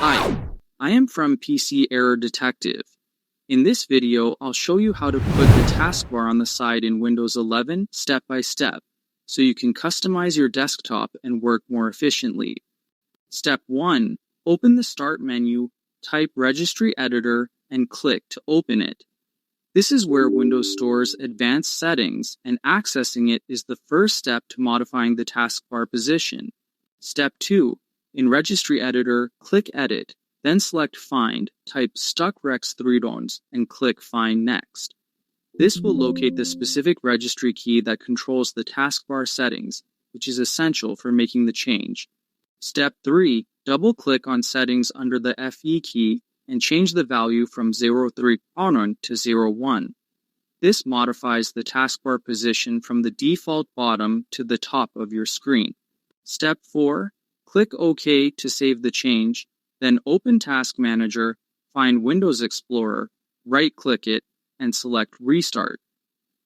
Hi, I am from PC Error Detective. In this video, I'll show you how to put the taskbar on the side in Windows 11 step by step, so you can customize your desktop and work more efficiently. Step 1. Open the Start menu, type Registry Editor, and click to open it. This is where Windows stores advanced settings, and accessing it is the first step to modifying the taskbar position. Step 2. In Registry Editor, click Edit, then select Find, type StuckRex 3 and click Find Next. This will locate the specific registry key that controls the taskbar settings, which is essential for making the change. Step 3. Double-click on Settings under the FE key and change the value from 03 to 01. This modifies the taskbar position from the default bottom to the top of your screen. Step 4. Click OK to save the change, then open Task Manager, find Windows Explorer, right-click it, and select Restart.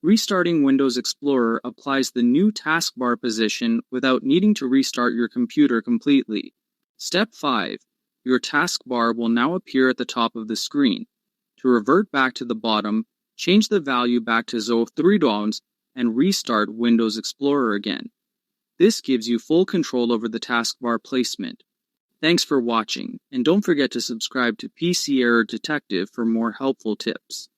Restarting Windows Explorer applies the new taskbar position without needing to restart your computer completely. Step 5. Your taskbar will now appear at the top of the screen. To revert back to the bottom, change the value back to 03 and restart Windows Explorer again. This gives you full control over the taskbar placement. Thanks for watching, and don't forget to subscribe to PC Error Detective for more helpful tips.